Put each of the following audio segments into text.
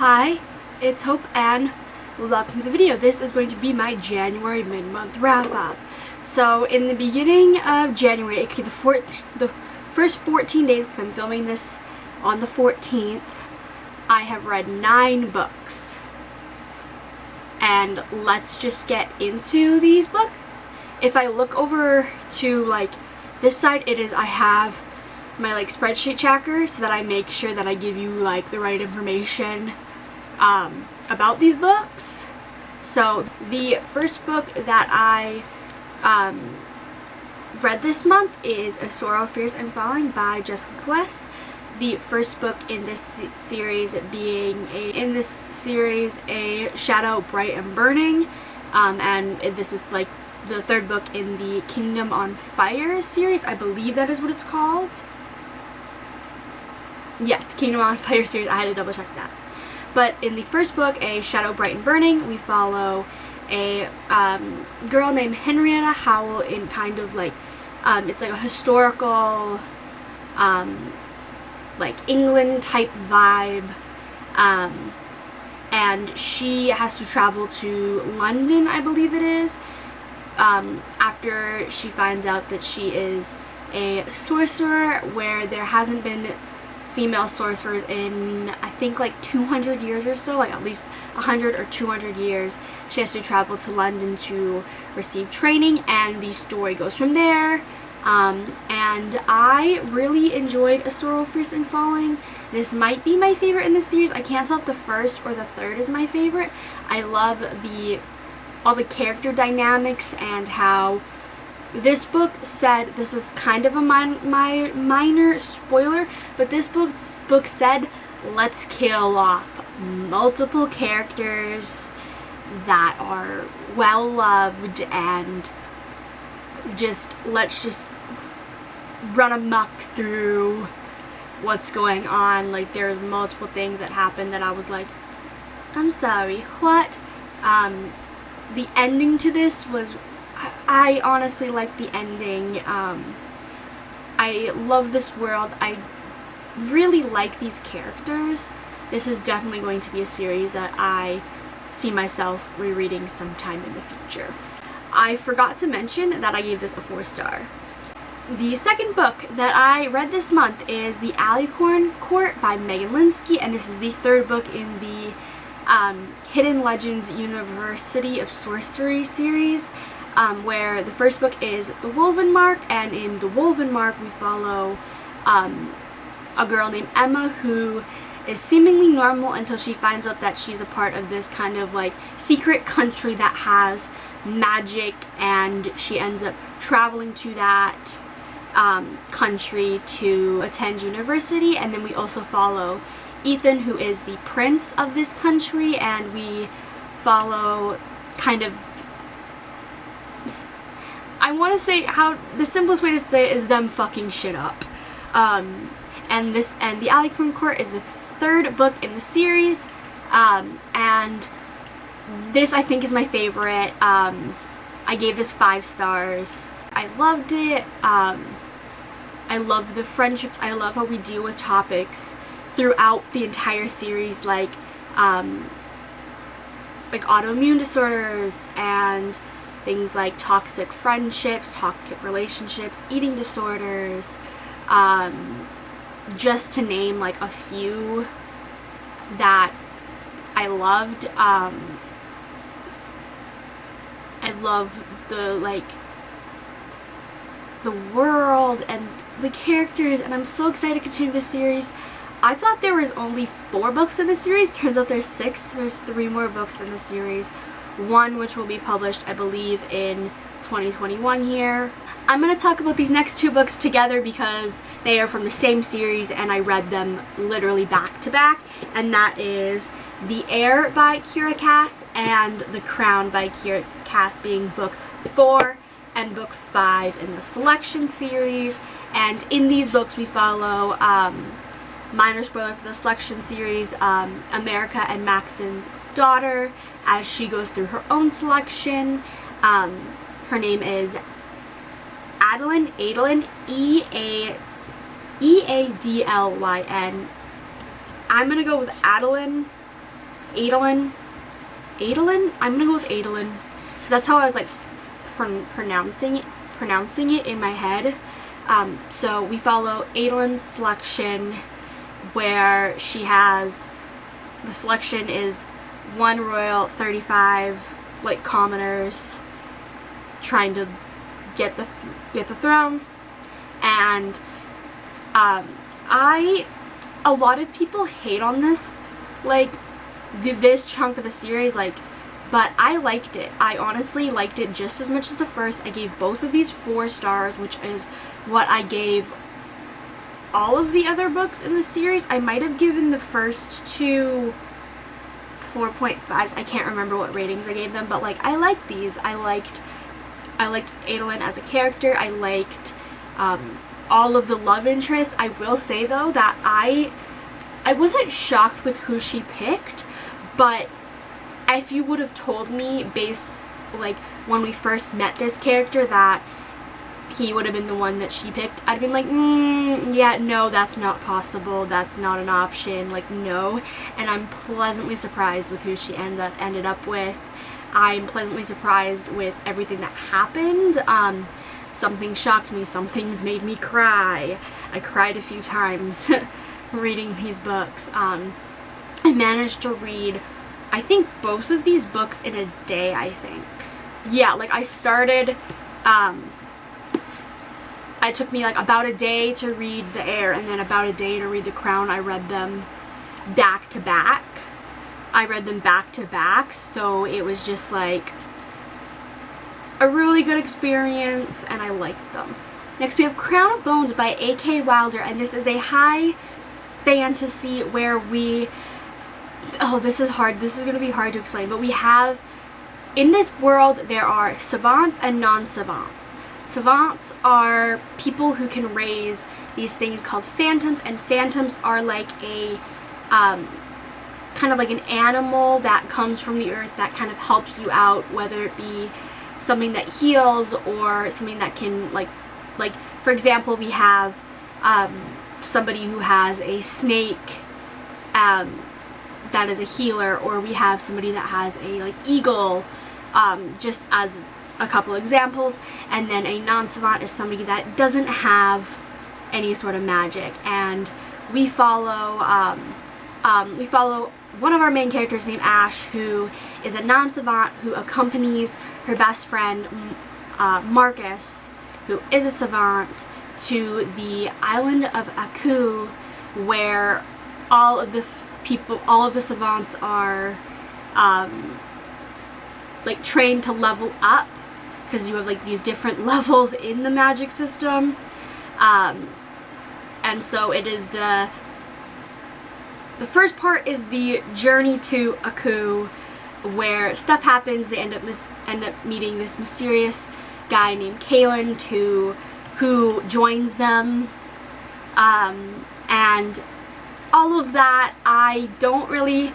Hi, it's Hope and welcome to the video. This is going to be my January mid-month wrap-up. So in the beginning of January, aka the first 14 days, because I'm filming this on the 14th, I have read 9 books. And let's just get into these books. If I look over to like this side, I have my like spreadsheet tracker so that I make sure that I give you like the right information about these books. So the first book that I read this month is A Sorrow, Fears, and Falling by Jessica Quest. The first book in this series being A Shadow, Bright, and Burning, and this is like the third book in the Kingdom on Fire series. I believe that is what it's called. Yeah, the Kingdom on Fire series. I had to double check that. But in the first book, A Shadow, Bright, and Burning, we follow a girl named Henrietta Howell in kind of like, it's like a historical, like England type vibe, and she has to travel to London, I believe it is, after she finds out that she is a sorcerer, where there hasn't been female sorcerers in I think like 200 years or so, like at least 100 or 200 years. She has to travel to London to receive training, and the story goes from there. And I really enjoyed A Sorrow, Fears, and Falling. This might be my favorite in the series. I can't tell if the first or the third is my favorite. I love all the character dynamics and how this book said, this is kind of a minor spoiler, but this book said, let's kill off multiple characters that are well loved, and let's just run amok through what's going on. Like, there's multiple things that happened that I was like, I'm sorry, what? The ending to this was, I honestly like the ending. I love this world. I really like these characters. This is definitely going to be a series that I see myself rereading sometime in the future. I forgot to mention that I gave this a 4-star. The second book that I read this month is The Allicorn Court by Linski, and this is the third book in the Hidden Legends University of Sorcery series, where the first book is The Woven Mark, and in The Woven Mark we follow a girl named Emma who is seemingly normal until she finds out that she's a part of this kind of like secret country that has magic, and she ends up traveling to that country to attend university. And then we also follow Ethan, who is the prince of this country, and we follow kind of, I want to say, how the simplest way to say it is them fucking shit up. And the Allicorn Court is the third book in the series, and this I think is my favorite. I gave this 5 stars. I loved it. I love the friendships. I love how we deal with topics throughout the entire series, like autoimmune disorders and things like toxic friendships, toxic relationships, eating disorders, just to name like a few that I loved. I love the world and the characters, and I'm so excited to continue this series. I thought there was only 4 books in the series. Turns out there's 6. There's 3 more books in the series. 1 which will be published, I believe, in 2021 here. I'm going to talk about these next 2 books together because they are from the same series and I read them literally back to back, and that is The Heir by Kiera and The Crown by Kiera being book 4 and book 5 in the Selection series. And in these books we follow, minor spoiler for the Selection series, America and Maxon's daughter as she goes through her own selection. Her name is Adlyn, E-A-D-L-Y-N. I'm gonna go with Adlyn Adelion. I'm gonna go with Adelion, because that's how I was like pronouncing it in my head. So we follow Adelion's selection, where she has, the selection is 1 royal, 35 like commoners trying to get the throne. And a lot of people hate on this, like this chunk of the series, like, but I liked it. I honestly liked it just as much as the first. I gave both of these 4 stars, which is what I gave all of the other books in the series. I might have given the first 2 4.5s. I can't remember what ratings I gave them, but like, I liked these. I liked Adelion as a character. I liked all of the love interests. I will say though that I wasn't shocked with who she picked, but if you would have told me based, like, when we first met this character that he would have been the one that she picked, I'd been like, yeah, no, that's not possible, that's not an option, like, no. And I'm pleasantly surprised with who she ended up with. I'm pleasantly surprised with everything that happened. Some things shocked me, some things made me cry. I cried a few times reading these books. I managed to read, I think, both of these books in a day, I think. Yeah, like, I started, it took me like about a day to read the Heir, and then about a day to read the Crown. I read them back to back. So it was just like a really good experience, and I liked them. Next we have Crown of Bones by A.K. Wilder, and this is a high fantasy where this is hard. This is going to be hard to explain, but we have, in this world, there are savants and non-savants. Savants are people who can raise these things called phantoms, and phantoms are like a, kind of like an animal that comes from the earth that kind of helps you out, whether it be something that heals or something that can, like for example, we have somebody who has a snake that is a healer, or we have somebody that has a like eagle, just as a couple examples. And then a non-savant is somebody that doesn't have any sort of magic, and we follow one of our main characters named Ash, who is a non-savant who accompanies her best friend Marcus, who is a savant, to the island of Aku, where all of the savants are like trained to level up, because you have like these different levels in the magic system, and so it is the first part is the journey to Aku, where stuff happens. They end up meeting this mysterious guy named Kalen who joins them, and all of that. I don't really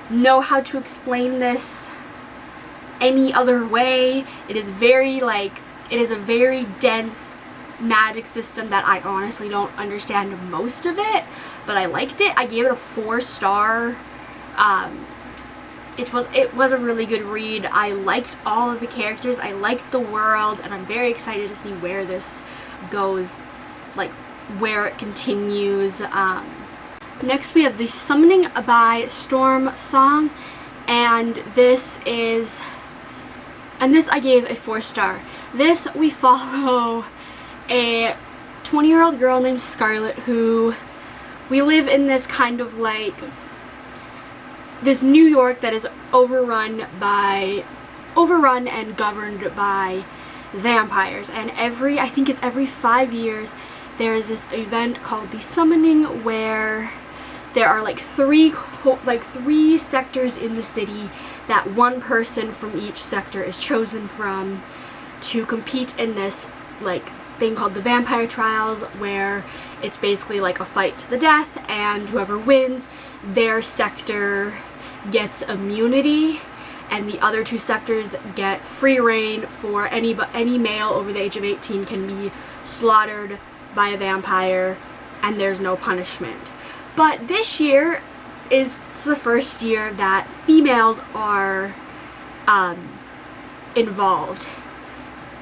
know how to explain this any other way. It is a very dense magic system that I honestly don't understand most of it, but I liked it. I gave it a 4-star. It was a really good read. I liked all of the characters, I liked the world, and I'm very excited to see where this goes, like where it continues. Next we have The Summoning by Storm Song, and this I gave a 4-star. This, we follow a 20-year-old girl named Scarlet, who we live in this kind of like this New York that is overrun and governed by vampires, and I think it's every 5 years there is this event called The Summoning, where there are like three sectors in the city that one person from each sector is chosen from to compete in this like thing called the Vampire Trials, where it's basically like a fight to the death, and whoever wins, their sector gets immunity, and the other 2 sectors get free reign for any male over the age of 18 can be slaughtered by a vampire, and there's no punishment. But this year, is the first year that females are involved,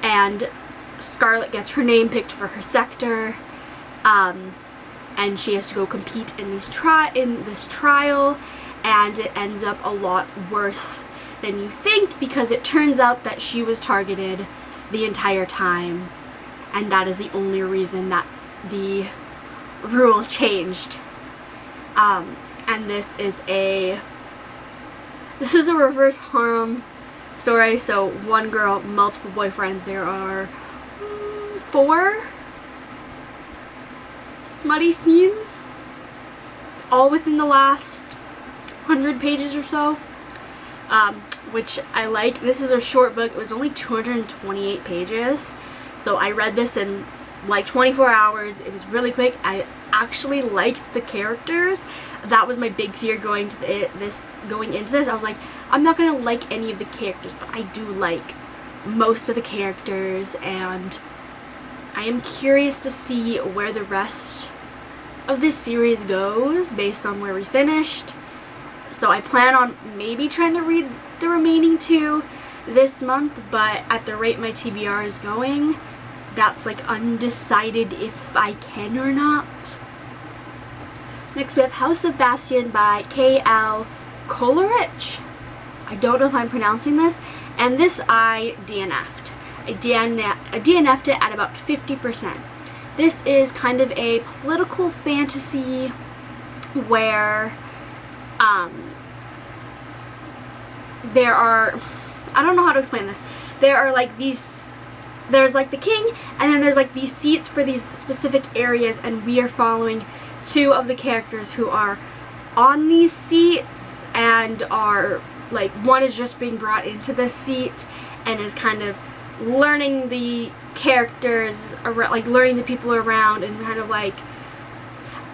and Scarlet gets her name picked for her sector, and she has to go compete in this trial, and it ends up a lot worse than you think, because it turns out that she was targeted the entire time, and that is the only reason that the rule changed. And this is a reverse harem story. So one girl, multiple boyfriends. There are 4 smutty scenes, all within the last 100 pages or so, which I like. This is a short book. It was only 228 pages, so I read this in like 24 hours. It was really quick. I actually liked the characters. That was my big fear going into this. I was like, I'm not gonna like any of the characters, but I do like most of the characters, and I am curious to see where the rest of this series goes based on where we finished. So I plan on maybe trying to read the remaining 2 this month, but at the rate my TBR is going, that's like undecided if I can or not. Next we have House of Bastiion by K.L. Kolarich. I don't know if I'm pronouncing this. And this I DNF'd. I DNF'd it at about 50%. This is kind of a political fantasy where there are, I don't know how to explain this. There are like these, there's like the king, and then there's like these seats for these specific areas, and we are following 2 of the characters who are on these seats, and are like, one is just being brought into this seat and is kind of learning the characters, like learning the people around, and kind of like,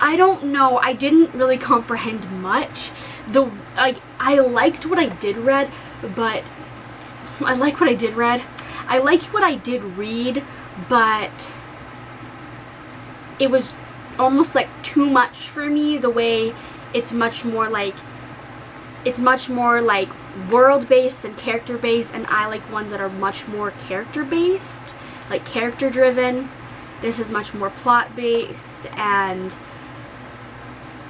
I don't know, I didn't really comprehend much. I liked what I did read, but I liked what I did read, but it was almost like too much for me, the way it's much more like world-based than character-based, and I like ones that are much more character-based, like character-driven. This is much more plot-based, and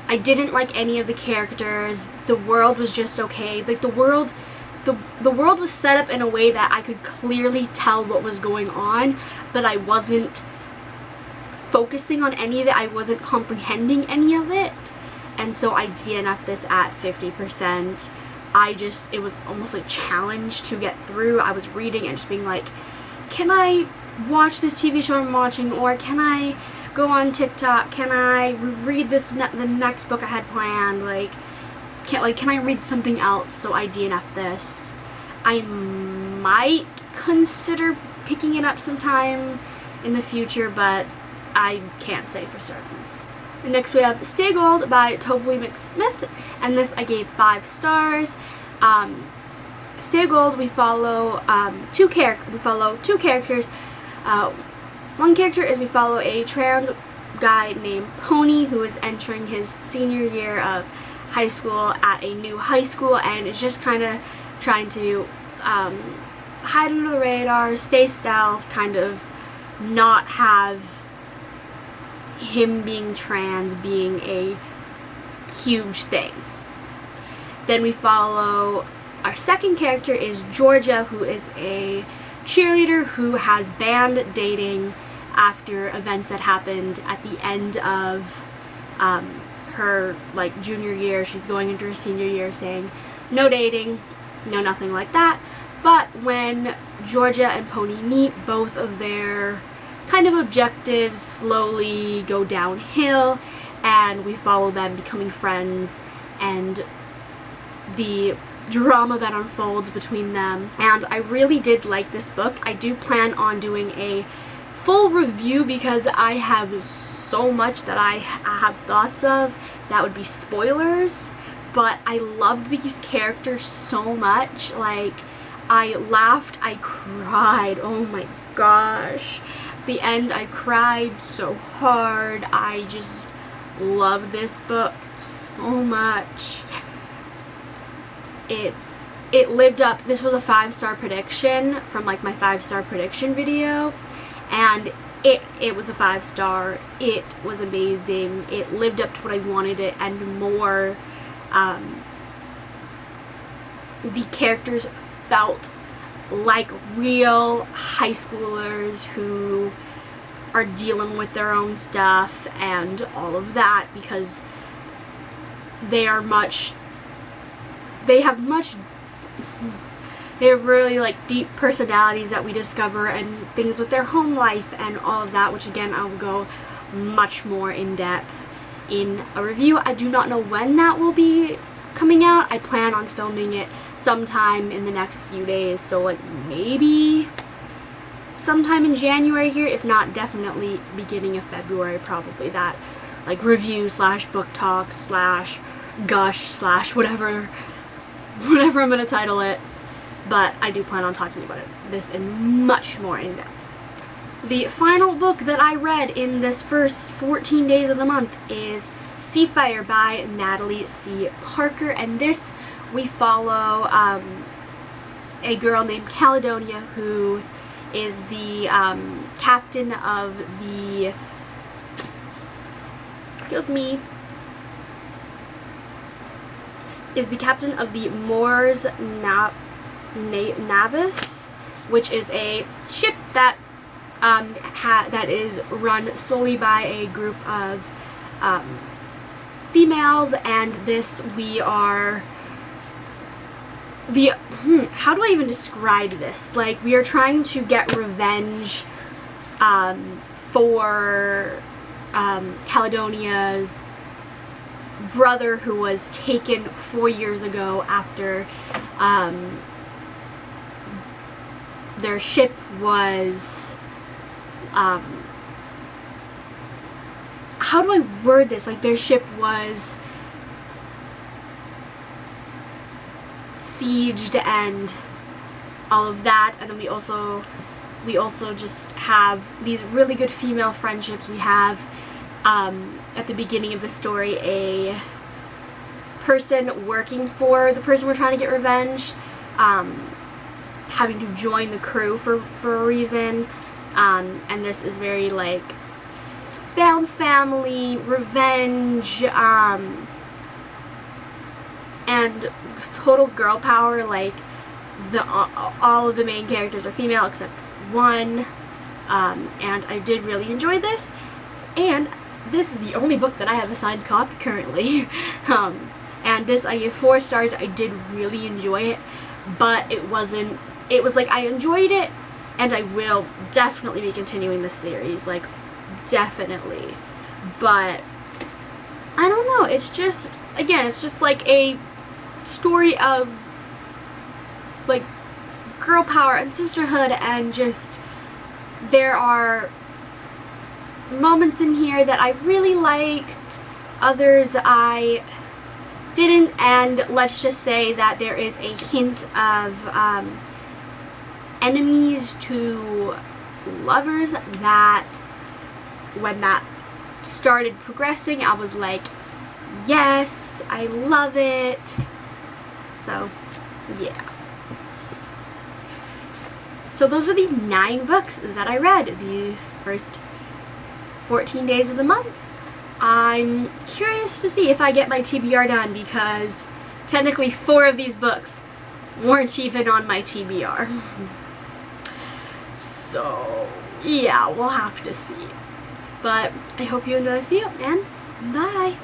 I didn't like any of the characters. The world was just okay. Like the world was set up in a way that I could clearly tell what was going on, but I wasn't focusing on any of it. I wasn't comprehending any of it. And so I DNF'd this at 50%. It was almost a challenge to get through. I was reading and just being like, can I watch this TV show I'm watching, or can I go on TikTok? Can I read the next book I had planned? Can I read something else? So I DNF'd this. I might consider picking it up sometime in the future, but I can't say for certain. Next we have Stay Gold by Tobly McSmith, and this I gave 5 stars. Stay Gold, we follow 2 characters. One character is we follow a trans guy named Pony, who is entering his senior year of high school at a new high school, and is just kind of trying to hide under the radar, stay stealth, kind of not have him being trans being a huge thing. Then we follow our second character is Georgia, who is a cheerleader who has banned dating after events that happened at the end of her junior year. She's going into her senior year saying no dating, no nothing like that. But when Georgia and Pony meet, both of their kind of objectives slowly go downhill, and we follow them becoming friends and the drama that unfolds between them. And I really did like this book. I do plan on doing a full review because I have so much that I have thoughts of that would be spoilers, but I loved these characters so much. I laughed, I cried, oh my gosh. The end, I cried so hard. I just love this book so much. It lived up. This was a 5-star prediction from like my 5-star prediction video, and it was a 5-star. It was amazing. It lived up to what I wanted it and more. The characters felt like real high schoolers who are dealing with their own stuff and all of that, because they have really like deep personalities that we discover, and things with their home life and all of that, which again I will go much more in depth in a review. I do not know when that will be coming out. I plan on filming it sometime in the next few days, so like maybe sometime in January here, if not definitely beginning of February, probably that like review slash book talk slash gush slash whatever I'm gonna title it. But I do plan on talking about this in much more in depth. The final book that I read in this first 14 days of the month is Seafire by Natalie C. Parker, and this we follow a girl named Caledonia, who is the captain of the, is the captain of the Mors Navis, which is a ship that that is run solely by a group of females, and this we are the how do I even describe this? Like, we are trying to get revenge for Caledonia's brother, who was taken 4 years ago after their ship was how do I word this? Like, their ship was sieged and all of that, and then we also just have these really good female friendships. We have at the beginning of the story a person working for the person we're trying to get revenge, having to join the crew for a reason, and this is very like found family revenge, and total girl power. Like, all of the main characters are female except one, and I did really enjoy this, and this is the only book that I have a signed copy currently. And this I give 4 stars. I did really enjoy it, but it was like I enjoyed it, and I will definitely be continuing this series, like definitely, but I don't know, it's just, again, it's just like a story of like girl power and sisterhood, and just there are moments in here that I really liked, others I didn't, and let's just say that there is a hint of enemies to lovers that when that started progressing, I was like, yes, I love it. So yeah. So those were the 9 books that I read these first 14 days of the month. I'm curious to see if I get my TBR done, because technically 4 of these books weren't even on my TBR. So yeah, we'll have to see. But I hope you enjoyed this video, and bye!